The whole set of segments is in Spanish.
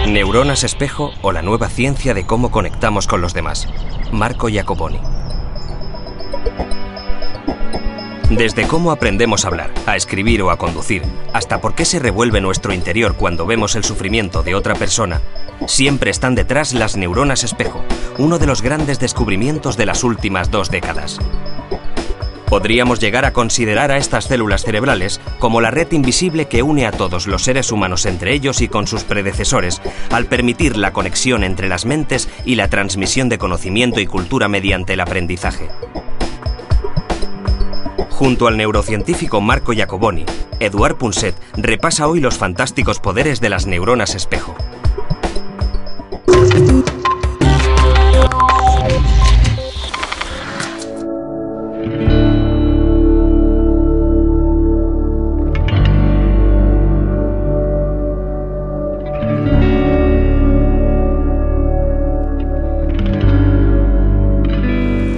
Neuronas espejo o la nueva ciencia de cómo conectamos con los demás. Marco Iacoboni. Desde cómo aprendemos a hablar, a escribir o a conducir, hasta por qué se revuelve nuestro interior cuando vemos el sufrimiento de otra persona, siempre están detrás las neuronas espejo, uno de los grandes descubrimientos de las últimas 2 décadas. Podríamos llegar a considerar a estas células cerebrales como la red invisible que une a todos los seres humanos entre ellos y con sus predecesores, al permitir la conexión entre las mentes y la transmisión de conocimiento y cultura mediante el aprendizaje. Junto al neurocientífico Marco Iacoboni, Eduard Punset repasa hoy los fantásticos poderes de las neuronas espejo.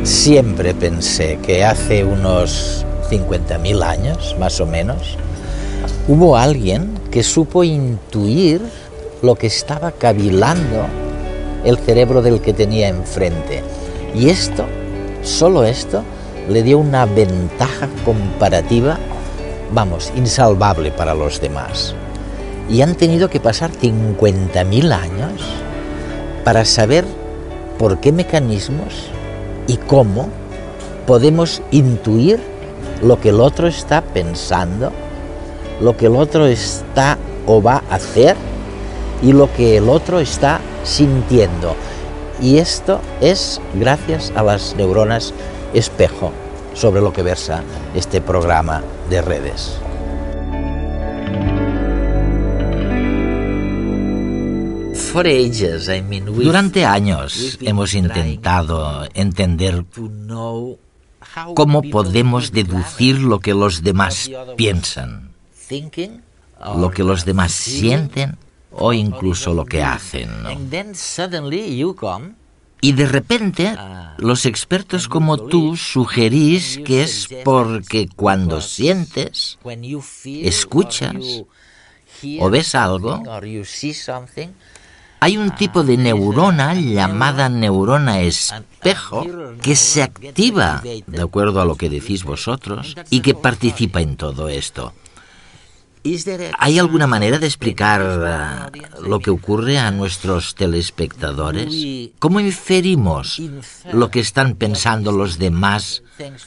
Siempre pensé que hace unos 50.000 años, más o menos, hubo alguien que supo intuir lo que estaba cavilando el cerebro del que tenía enfrente. Y esto, solo esto, le dio una ventaja comparativa, vamos, insalvable para los demás. Y han tenido que pasar 50.000 años para saber por qué mecanismos y cómo podemos intuir lo que el otro está pensando, lo que el otro está o va a hacer y lo que el otro está sintiendo. Y esto es gracias a las neuronas espejo, sobre lo que versa este programa de redes. Durante años hemos intentado entender cómo podemos deducir lo que los demás piensan, lo que los demás sienten o incluso lo que hacen, ¿no? Y de repente los expertos como tú sugerís que es porque cuando sientes, escuchas o ves algo, hay un tipo de neurona llamada neurona espejo que se activa, de acuerdo a lo que decís vosotros, y que participa en todo esto. ¿Hay alguna manera de explicar lo que ocurre a nuestros telespectadores? ¿Cómo inferimos lo que están pensando los demás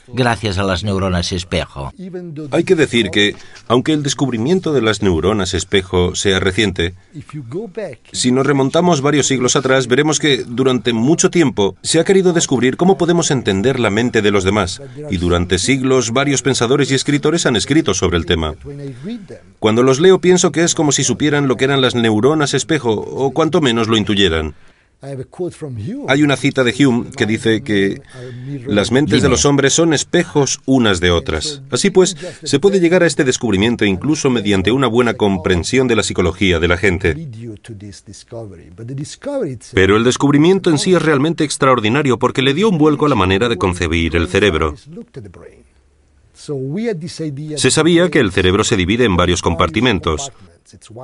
gracias a las neuronas espejo? Hay que decir que, aunque el descubrimiento de las neuronas espejo sea reciente, si nos remontamos varios siglos atrás, veremos que durante mucho tiempo se ha querido descubrir cómo podemos entender la mente de los demás, y durante siglos varios pensadores y escritores han escrito sobre el tema. Cuando los leo pienso que es como si supieran lo que eran las neuronas espejo, o cuanto menos lo intuyeran. Hay una cita de Hume que dice que las mentes de los hombres son espejos unas de otras. Así pues, se puede llegar a este descubrimiento incluso mediante una buena comprensión de la psicología de la gente. Pero el descubrimiento en sí es realmente extraordinario porque le dio un vuelco a la manera de concebir el cerebro. Se sabía que el cerebro se divide en varios compartimentos.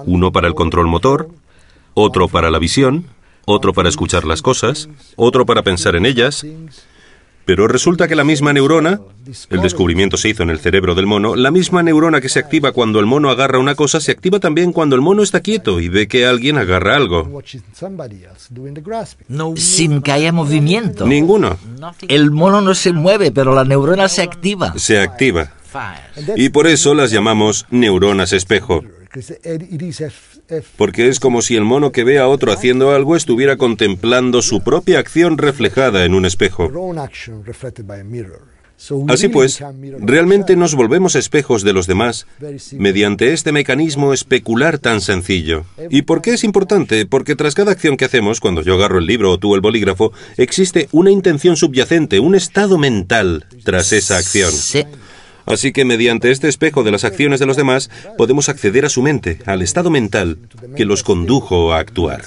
Uno para el control motor, otro para la visión, otro para escuchar las cosas, otro para pensar en ellas. Pero resulta que la misma neurona, el descubrimiento se hizo en el cerebro del mono, la misma neurona que se activa cuando el mono agarra una cosa, se activa también cuando el mono está quieto y ve que alguien agarra algo. Sin que haya movimiento. Ninguno. El mono no se mueve, pero la neurona se activa. Se activa. Y por eso las llamamos neuronas espejo. Porque es como si el mono que ve a otro haciendo algo estuviera contemplando su propia acción reflejada en un espejo. Así pues, realmente nos volvemos espejos de los demás mediante este mecanismo especular tan sencillo. ¿Y por qué es importante? Porque tras cada acción que hacemos, cuando yo agarro el libro o tú el bolígrafo, existe una intención subyacente, un estado mental tras esa acción. Sí. Así que mediante este espejo de las acciones de los demás, podemos acceder a su mente, al estado mental que los condujo a actuar.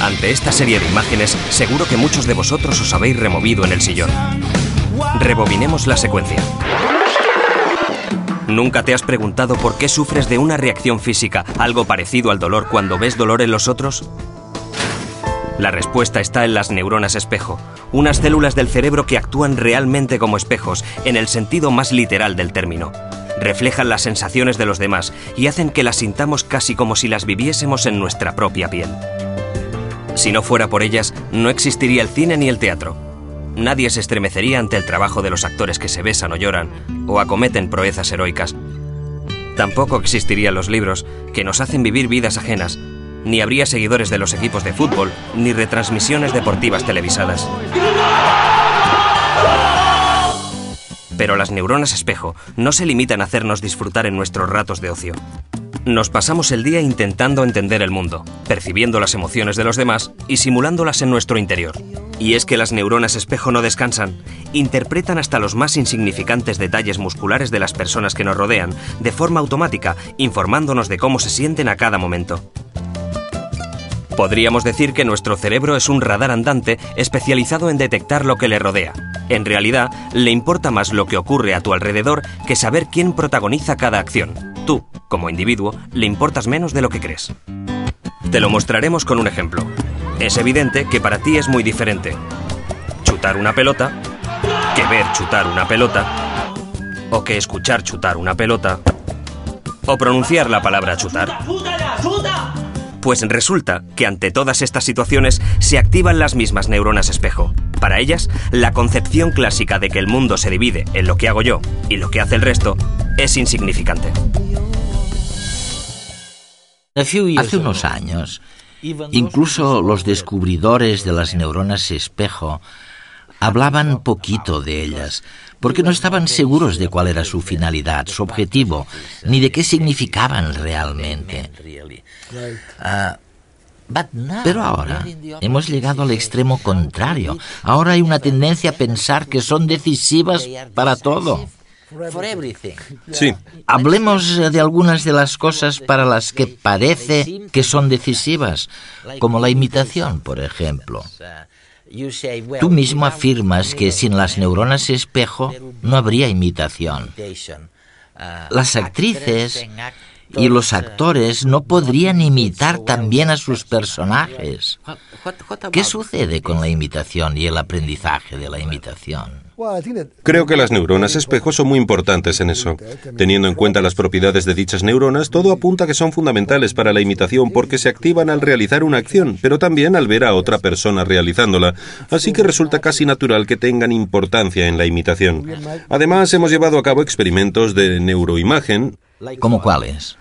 Ante esta serie de imágenes, seguro que muchos de vosotros os habéis removido en el sillón. Rebobinemos la secuencia. ¿Nunca te has preguntado por qué sufres de una reacción física, algo parecido al dolor cuando ves dolor en los otros? La respuesta está en las neuronas espejo, unas células del cerebro que actúan realmente como espejos, en el sentido más literal del término. Reflejan las sensaciones de los demás y hacen que las sintamos casi como si las viviésemos en nuestra propia piel. Si no fuera por ellas, no existiría el cine ni el teatro. Nadie se estremecería ante el trabajo de los actores que se besan o lloran, o acometen proezas heroicas. Tampoco existirían los libros, que nos hacen vivir vidas ajenas, ni habría seguidores de los equipos de fútbol, ni retransmisiones deportivas televisadas. Pero las neuronas espejo no se limitan a hacernos disfrutar en nuestros ratos de ocio. Nos pasamos el día intentando entender el mundo, percibiendo las emociones de los demás y simulándolas en nuestro interior. Y es que las neuronas espejo no descansan, interpretan hasta los más insignificantes detalles musculares de las personas que nos rodean, de forma automática, informándonos de cómo se sienten a cada momento. Podríamos decir que nuestro cerebro es un radar andante especializado en detectar lo que le rodea. En realidad, le importa más lo que ocurre a tu alrededor que saber quién protagoniza cada acción. Tú, como individuo, le importas menos de lo que crees. Te lo mostraremos con un ejemplo. Es evidente que para ti es muy diferente chutar una pelota que ver chutar una pelota, o que escuchar chutar una pelota, o pronunciar la palabra chutar. Pues resulta que ante todas estas situaciones se activan las mismas neuronas espejo. Para ellas, la concepción clásica de que el mundo se divide en lo que hago yo y lo que hace el resto es insignificante. Hace unos años, incluso los descubridores de las neuronas espejo hablaban poquito de ellas, porque no estaban seguros de cuál era su finalidad, su objetivo, ni de qué significaban realmente. Pero ahora hemos llegado al extremo contrario. Ahora hay una tendencia a pensar que son decisivas para todo. Sí. Hablemos de algunas de las cosas para las que parece que son decisivas, como la imitación, por ejemplo. Tú mismo afirmas que sin las neuronas espejo no habría imitación. Las actrices y los actores no podrían imitar tan bien a sus personajes. ¿Qué sucede con la imitación y el aprendizaje de la imitación? Creo que las neuronas espejo son muy importantes en eso. Teniendo en cuenta las propiedades de dichas neuronas, todo apunta a que son fundamentales para la imitación porque se activan al realizar una acción, pero también al ver a otra persona realizándola. Así que resulta casi natural que tengan importancia en la imitación. Además, hemos llevado a cabo experimentos de neuroimagen. ¿Cómo cuáles?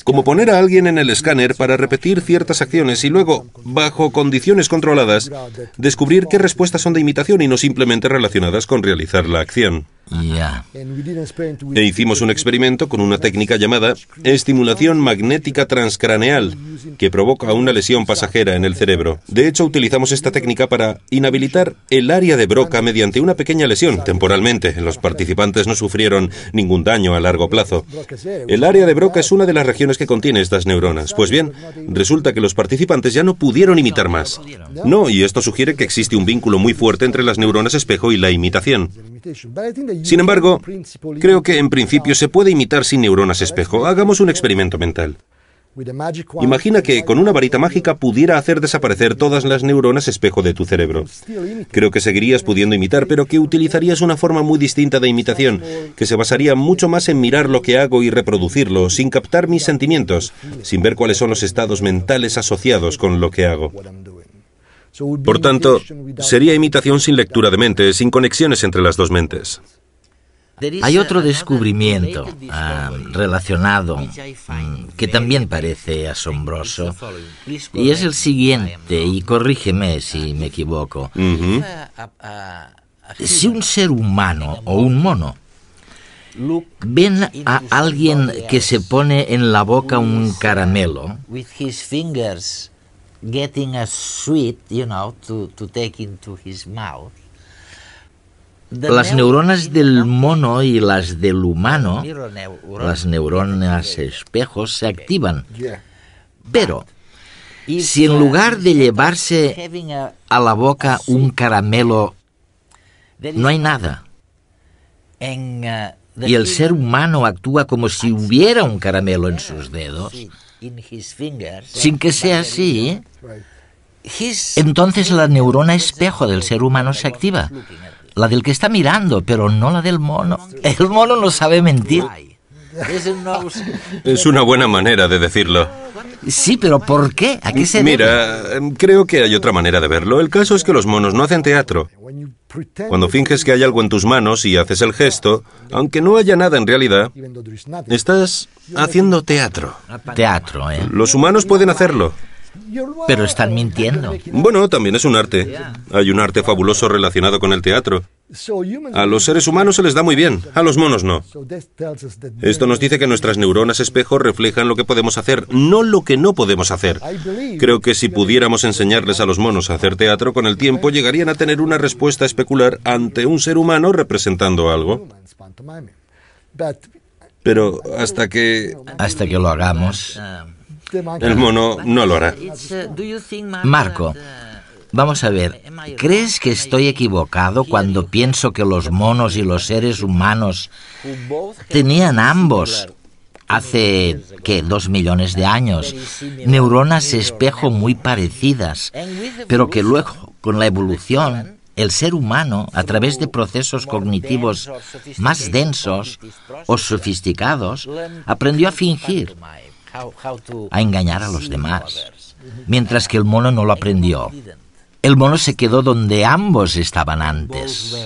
Como poner a alguien en el escáner para repetir ciertas acciones y luego, bajo condiciones controladas, descubrir qué respuestas son de imitación y no simplemente relacionadas con realizar la acción. Ya. E hicimos un experimento con una técnica llamada estimulación magnética transcraneal, que provoca una lesión pasajera en el cerebro. De hecho, utilizamos esta técnica para inhabilitar el área de Broca mediante una pequeña lesión, temporalmente. Los participantes no sufrieron ningún daño a largo plazo. El área de Broca es una de las regiones que contiene estas neuronas. Pues bien, resulta que los participantes ya no pudieron imitar más. No, y esto sugiere que existe un vínculo muy fuerte entre las neuronas espejo y la imitación. Sin embargo, creo que en principio se puede imitar sin neuronas espejo. Hagamos un experimento mental. Imagina que con una varita mágica pudiera hacer desaparecer todas las neuronas espejo de tu cerebro. Creo que seguirías pudiendo imitar, pero que utilizarías una forma muy distinta de imitación, que se basaría mucho más en mirar lo que hago y reproducirlo, sin captar mis sentimientos, sin ver cuáles son los estados mentales asociados con lo que hago. Por tanto, sería imitación sin lectura de mente, sin conexiones entre las dos mentes. Hay otro descubrimiento relacionado que también parece asombroso, y es el siguiente, y corrígeme si me equivoco. Si un ser humano o un mono ven a alguien que se pone en la boca un caramelo, getting a sweet, to take into his mouth, las neuronas del mono y las del humano, las neuronas espejos, se activan. Pero si en lugar de llevarse a la boca un caramelo, no hay nada, y el ser humano actúa como si hubiera un caramelo en sus dedos, sin que sea así, entonces la neurona espejo del ser humano se activa. La del que está mirando, pero no la del mono. El mono no sabe mentir. Es una buena manera de decirlo. Sí, pero ¿por qué? ¿A qué se debe? Mira, creo que hay otra manera de verlo. El caso es que los monos no hacen teatro. Cuando finges que hay algo en tus manos y haces el gesto, aunque no haya nada en realidad, estás haciendo teatro. Teatro, ¿eh? Los humanos pueden hacerlo. Pero están mintiendo. Bueno, también es un arte. Hay un arte fabuloso relacionado con el teatro. A los seres humanos se les da muy bien, a los monos no. Esto nos dice que nuestras neuronas espejo reflejan lo que podemos hacer, no lo que no podemos hacer. Creo que si pudiéramos enseñarles a los monos a hacer teatro, con el tiempo llegarían a tener una respuesta especular ante un ser humano representando algo. Pero hasta que lo hagamos, el mono no lo hará. Marco, vamos a ver, ¿crees que estoy equivocado cuando pienso que los monos y los seres humanos tenían ambos, hace, 2 millones de años, neuronas espejo muy parecidas, pero que luego, con la evolución, el ser humano, a través de procesos cognitivos más densos o sofisticados, aprendió a fingir, a engañar a los demás, mientras que el mono no lo aprendió? El mono se quedó donde ambos estaban antes.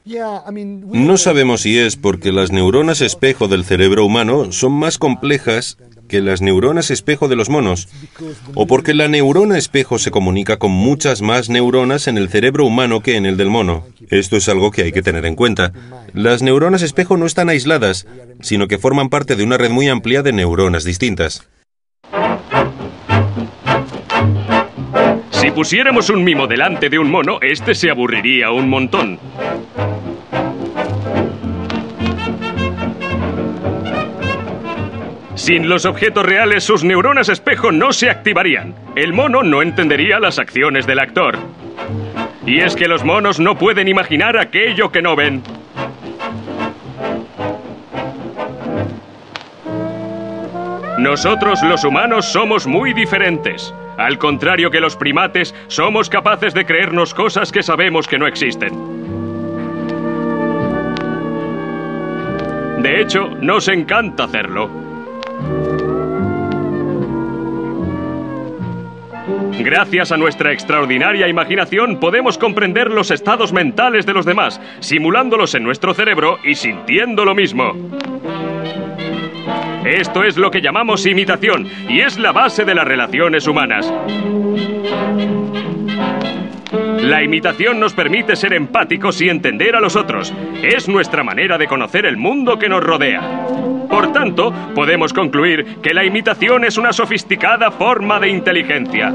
No sabemos si es porque las neuronas espejo del cerebro humano son más complejas que las neuronas espejo de los monos, o porque la neurona espejo se comunica con muchas más neuronas en el cerebro humano que en el del mono. Esto es algo que hay que tener en cuenta. Las neuronas espejo no están aisladas, sino que forman parte de una red muy amplia de neuronas distintas. Si pusiéramos un mimo delante de un mono, este se aburriría un montón. Sin los objetos reales, sus neuronas espejo no se activarían. El mono no entendería las acciones del actor. Y es que los monos no pueden imaginar aquello que no ven. Nosotros, los humanos, somos muy diferentes. Al contrario que los primates, somos capaces de creernos cosas que sabemos que no existen. De hecho, nos encanta hacerlo. Gracias a nuestra extraordinaria imaginación podemos comprender los estados mentales de los demás, simulándolos en nuestro cerebro y sintiendo lo mismo. Esto es lo que llamamos imitación y es la base de las relaciones humanas. La imitación nos permite ser empáticos y entender a los otros. Es nuestra manera de conocer el mundo que nos rodea. Por tanto, podemos concluir que la imitación es una sofisticada forma de inteligencia.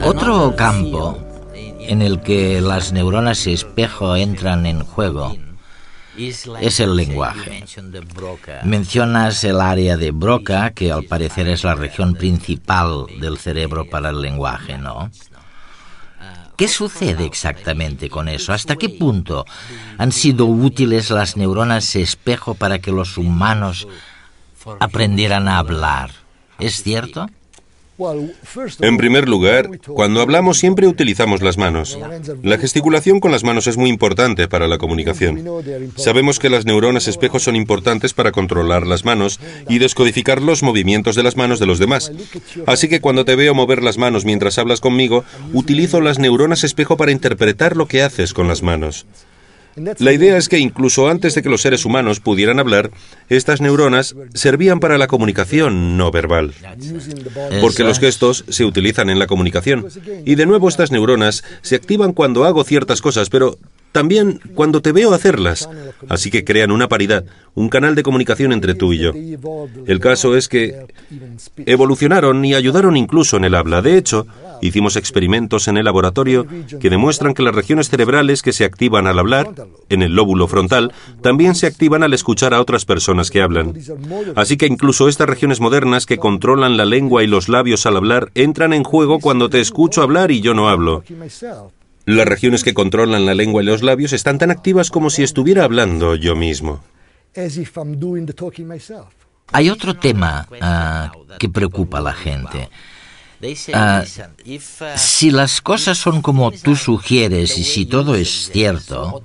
Otro campo en el que las neuronas espejo entran en juego es el lenguaje. Mencionas el área de Broca, que al parecer es la región principal del cerebro para el lenguaje, ¿no? ¿Qué sucede exactamente con eso? ¿Hasta qué punto han sido útiles las neuronas espejo para que los humanos aprendieran a hablar? ¿Es cierto? En primer lugar, cuando hablamos siempre utilizamos las manos. La gesticulación con las manos es muy importante para la comunicación. Sabemos que las neuronas espejo son importantes para controlar las manos y descodificar los movimientos de las manos de los demás. Así que cuando te veo mover las manos mientras hablas conmigo, utilizo las neuronas espejo para interpretar lo que haces con las manos. La idea es que incluso antes de que los seres humanos pudieran hablar, estas neuronas servían para la comunicación no verbal. Porque los gestos se utilizan en la comunicación. Y de nuevo estas neuronas se activan cuando hago ciertas cosas, pero también cuando te veo hacerlas. Así que crean una paridad, un canal de comunicación entre tú y yo. El caso es que evolucionaron y ayudaron incluso en el habla. De hecho, hicimos experimentos en el laboratorio que demuestran que las regiones cerebrales que se activan al hablar, en el lóbulo frontal, también se activan al escuchar a otras personas que hablan. Así que incluso estas regiones modernas que controlan la lengua y los labios al hablar entran en juego cuando te escucho hablar y yo no hablo. Las regiones que controlan la lengua y los labios están tan activas como si estuviera hablando yo mismo. Hay otro tema que preocupa a la gente. Si las cosas son como tú sugieres y si todo es cierto,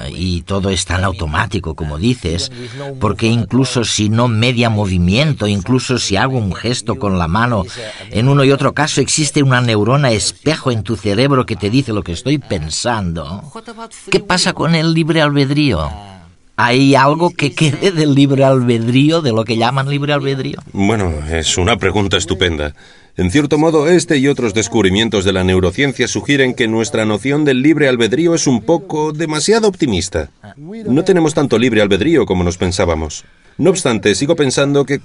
y todo es tan automático como dices, porque incluso si no media movimiento, incluso si hago un gesto con la mano, en uno y otro caso existe una neurona espejo en tu cerebro que te dice lo que estoy pensando. ¿Qué pasa con el libre albedrío? ¿Hay algo que quede del libre albedrío, de lo que llaman libre albedrío? Bueno, es una pregunta estupenda. En cierto modo, este y otros descubrimientos de la neurociencia sugieren que nuestra noción del libre albedrío es un poco demasiado optimista. No tenemos tanto libre albedrío como nos pensábamos. No obstante, sigo pensando que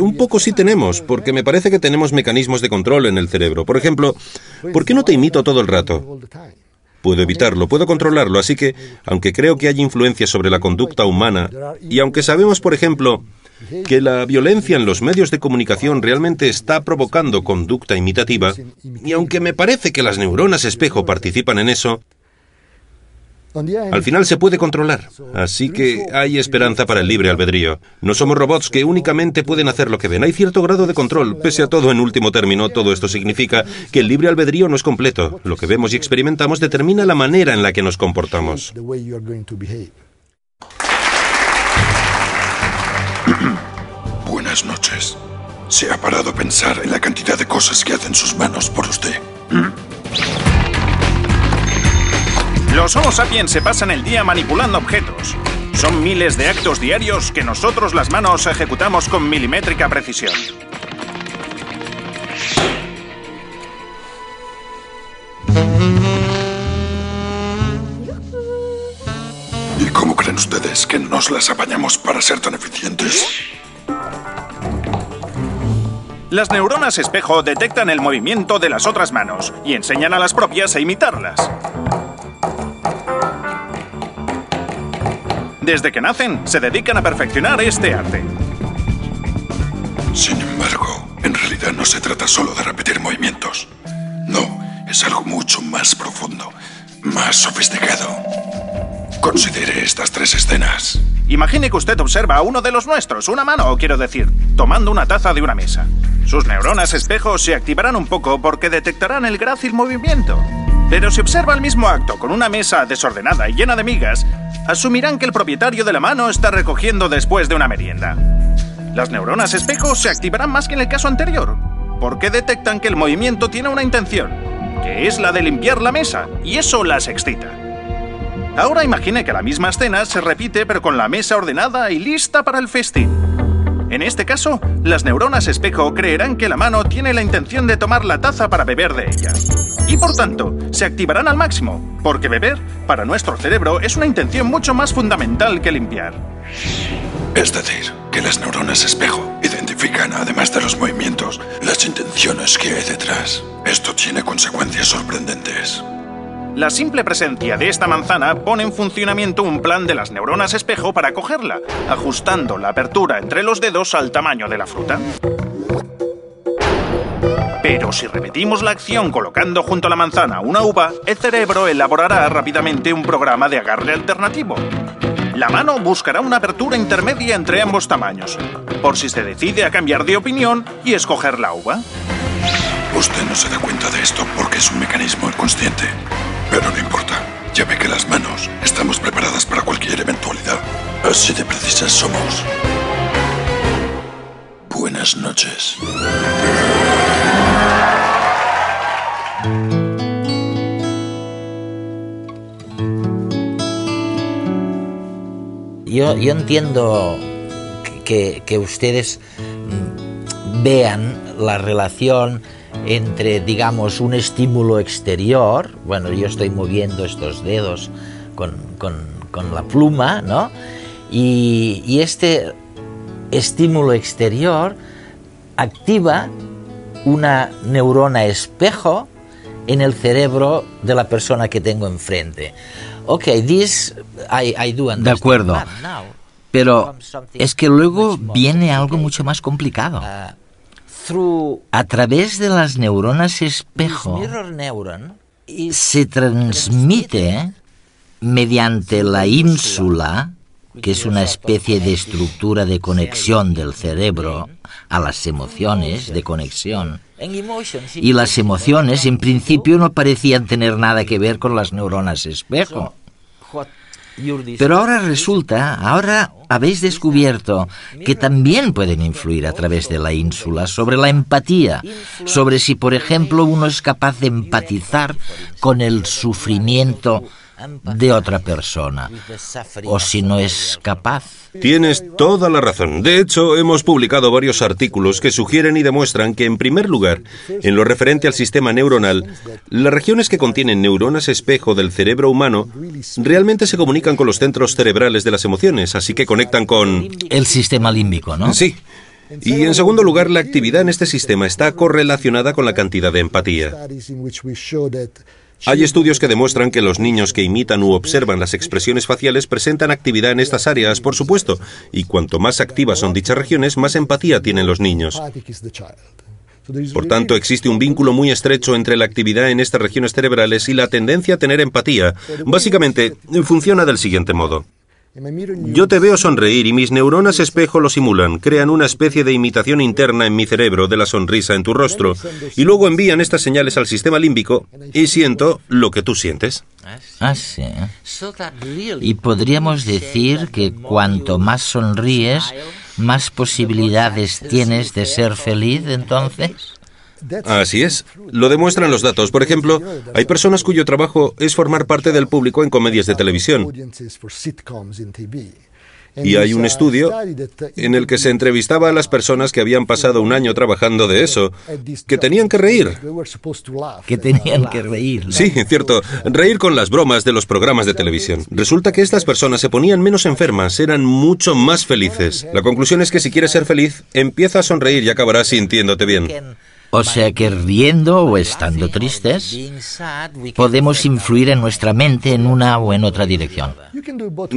un poco sí tenemos, porque me parece que tenemos mecanismos de control en el cerebro. Por ejemplo, ¿por qué no te imito todo el rato? Puedo evitarlo, puedo controlarlo, así que, aunque creo que hay influencia sobre la conducta humana, y aunque sabemos, por ejemplo, que la violencia en los medios de comunicación realmente está provocando conducta imitativa, y aunque me parece que las neuronas espejo participan en eso, al final se puede controlar. Así que hay esperanza para el libre albedrío. No somos robots que únicamente pueden hacer lo que ven. Hay cierto grado de control. Pese a todo, en último término, todo esto significa que el libre albedrío no es completo. Lo que vemos y experimentamos determina la manera en la que nos comportamos. Buenas noches. ¿Se ha parado a pensar en la cantidad de cosas que hacen sus manos por usted? Los Homo sapiens se pasan el día manipulando objetos. Son miles de actos diarios que nosotros las manos ejecutamos con milimétrica precisión. ¿Y cómo creen ustedes que nos las apañamos para ser tan eficientes? Las neuronas espejo detectan el movimiento de las otras manos y enseñan a las propias a imitarlas. Desde que nacen, se dedican a perfeccionar este arte. Sin embargo, en realidad no se trata solo de repetir movimientos. No, es algo mucho más profundo, más sofisticado. Considere estas tres escenas. Imagine que usted observa a uno de los nuestros, una mano, quiero decir, tomando una taza de una mesa. Sus neuronas espejo se activarán un poco porque detectarán el grácil movimiento. Pero si observa el mismo acto con una mesa desordenada y llena de migas, asumirán que el propietario de la mano está recogiendo después de una merienda. Las neuronas espejo se activarán más que en el caso anterior, porque detectan que el movimiento tiene una intención, que es la de limpiar la mesa, y eso las excita. Ahora imagine que la misma escena se repite pero con la mesa ordenada y lista para el festín. En este caso, las neuronas espejo creerán que la mano tiene la intención de tomar la taza para beber de ella. Y por tanto, se activarán al máximo, porque beber, para nuestro cerebro, es una intención mucho más fundamental que limpiar. Es decir, que las neuronas espejo identifican, además de los movimientos, las intenciones que hay detrás. Esto tiene consecuencias sorprendentes. La simple presencia de esta manzana pone en funcionamiento un plan de las neuronas espejo para cogerla, ajustando la apertura entre los dedos al tamaño de la fruta. Pero si repetimos la acción colocando junto a la manzana una uva, el cerebro elaborará rápidamente un programa de agarre alternativo. La mano buscará una abertura intermedia entre ambos tamaños, por si se decide a cambiar de opinión y escoger la uva. Usted no se da cuenta de esto porque es un mecanismo inconsciente. Pero no importa. Ya ve que las manos estamos preparadas para cualquier eventualidad. Así de precisas somos. Buenas noches. Yo entiendo que ustedes vean la relación entre, digamos, un estímulo exterior. Bueno, yo estoy moviendo estos dedos con la pluma, ¿no? Y este estímulo exterior activa una neurona espejo en el cerebro de la persona que tengo enfrente. Okay, I do understand. De acuerdo, pero es que luego viene algo mucho más complicado. A través de las neuronas espejo se transmite mediante la ínsula, que es una especie de estructura de conexión del cerebro a las emociones, de conexión. Y las emociones, en principio, no parecían tener nada que ver con las neuronas espejo. Pero ahora habéis descubierto que también pueden influir a través de la ínsula sobre la empatía, sobre si, por ejemplo, uno es capaz de empatizar con el sufrimiento de otra persona, o si no es capaz. Tienes toda la razón. De hecho, hemos publicado varios artículos que sugieren y demuestran que, en primer lugar, en lo referente al sistema neuronal, las regiones que contienen neuronas espejo del cerebro humano realmente se comunican con los centros cerebrales de las emociones, así que conectan con... el sistema límbico, ¿no? Sí. Y en segundo lugar, la actividad en este sistema está correlacionada con la cantidad de empatía. Hay estudios que demuestran que los niños que imitan u observan las expresiones faciales presentan actividad en estas áreas, por supuesto, y cuanto más activas son dichas regiones, más empatía tienen los niños. Por tanto, existe un vínculo muy estrecho entre la actividad en estas regiones cerebrales y la tendencia a tener empatía. Básicamente, funciona del siguiente modo. Yo te veo sonreír y mis neuronas espejo lo simulan, crean una especie de imitación interna en mi cerebro de la sonrisa en tu rostro, y luego envían estas señales al sistema límbico y siento lo que tú sientes. Ah, sí. Y podríamos decir que cuanto más sonríes, más posibilidades tienes de ser feliz, entonces. Así es. Lo demuestran los datos. Por ejemplo, hay personas cuyo trabajo es formar parte del público en comedias de televisión. Y hay un estudio en el que se entrevistaba a las personas que habían pasado un año trabajando de eso, que tenían que reír. Que tenían que reír, ¿no? Sí, cierto. Reír con las bromas de los programas de televisión. Resulta que estas personas se ponían menos enfermas, eran mucho más felices. La conclusión es que si quieres ser feliz, empieza a sonreír y acabarás sintiéndote bien. O sea que riendo o estando tristes, podemos influir en nuestra mente en una o en otra dirección.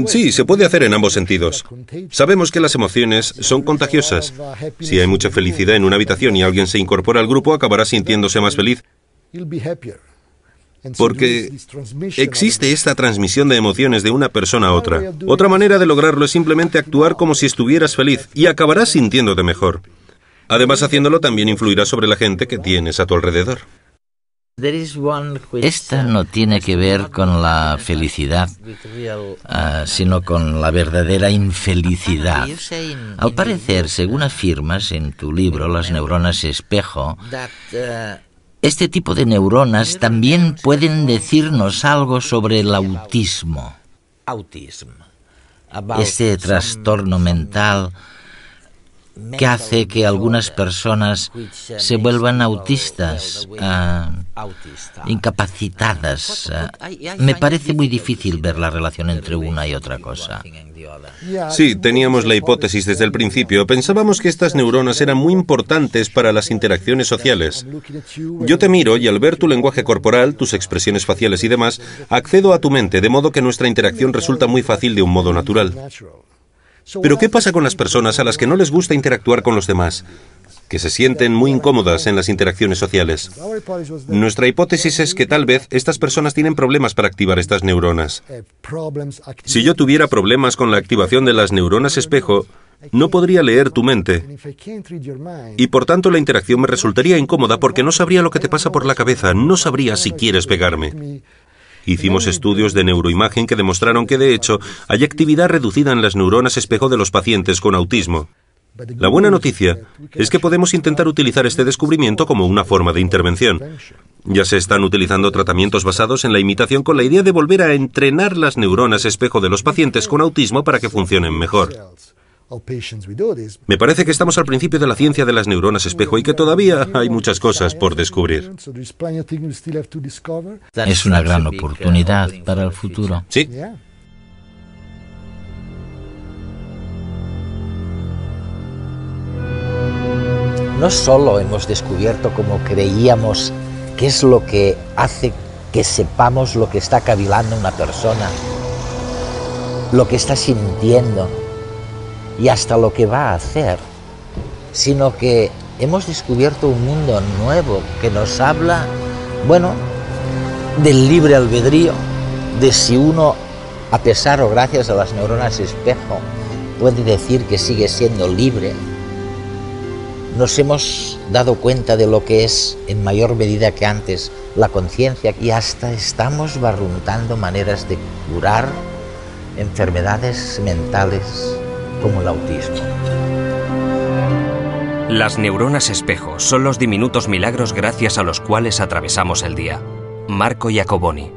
Sí, se puede hacer en ambos sentidos. Sabemos que las emociones son contagiosas. Si hay mucha felicidad en una habitación y alguien se incorpora al grupo, acabará sintiéndose más feliz. Porque existe esta transmisión de emociones de una persona a otra. Otra manera de lograrlo es simplemente actuar como si estuvieras feliz y acabarás sintiéndote mejor. Además, haciéndolo también influirá sobre la gente que tienes a tu alrededor. Esta no tiene que ver con la felicidad, sino con la verdadera infelicidad. Al parecer, según afirmas en tu libro, Las neuronas espejo, este tipo de neuronas también pueden decirnos algo sobre el autismo. Este trastorno mental que hace que algunas personas se vuelvan autistas, incapacitadas. Me parece muy difícil ver la relación entre una y otra cosa. Sí, teníamos la hipótesis desde el principio. Pensábamos que estas neuronas eran muy importantes para las interacciones sociales. Yo te miro y al ver tu lenguaje corporal, tus expresiones faciales y demás, accedo a tu mente, de modo que nuestra interacción resulta muy fácil de un modo natural. Pero ¿qué pasa con las personas a las que no les gusta interactuar con los demás? que se sienten muy incómodas en las interacciones sociales. Nuestra hipótesis es que tal vez estas personas tienen problemas para activar estas neuronas. Si yo tuviera problemas con la activación de las neuronas espejo, no podría leer tu mente. Y por tanto la interacción me resultaría incómoda porque no sabría lo que te pasa por la cabeza, no sabría si quieres pegarme. Hicimos estudios de neuroimagen que demostraron que, de hecho, hay actividad reducida en las neuronas espejo de los pacientes con autismo. La buena noticia es que podemos intentar utilizar este descubrimiento como una forma de intervención. Ya se están utilizando tratamientos basados en la imitación con la idea de volver a entrenar las neuronas espejo de los pacientes con autismo para que funcionen mejor. Me parece que estamos al principio de la ciencia de las neuronas espejo y que todavía hay muchas cosas por descubrir. Es una gran oportunidad para el futuro. Sí. No solo hemos descubierto, como creíamos, qué es lo que hace que sepamos lo que está cavilando una persona, lo que está sintiendo y hasta lo que va a hacer, sino que hemos descubierto un mundo nuevo que nos habla, bueno, del libre albedrío, de si uno, a pesar o gracias a las neuronas espejo, puede decir que sigue siendo libre. Nos hemos dado cuenta de lo que es, en mayor medida que antes, la conciencia y hasta estamos barruntando maneras de curar enfermedades mentales como el autismo. Las neuronas espejo son los diminutos milagros gracias a los cuales atravesamos el día. Marco Iacoboni.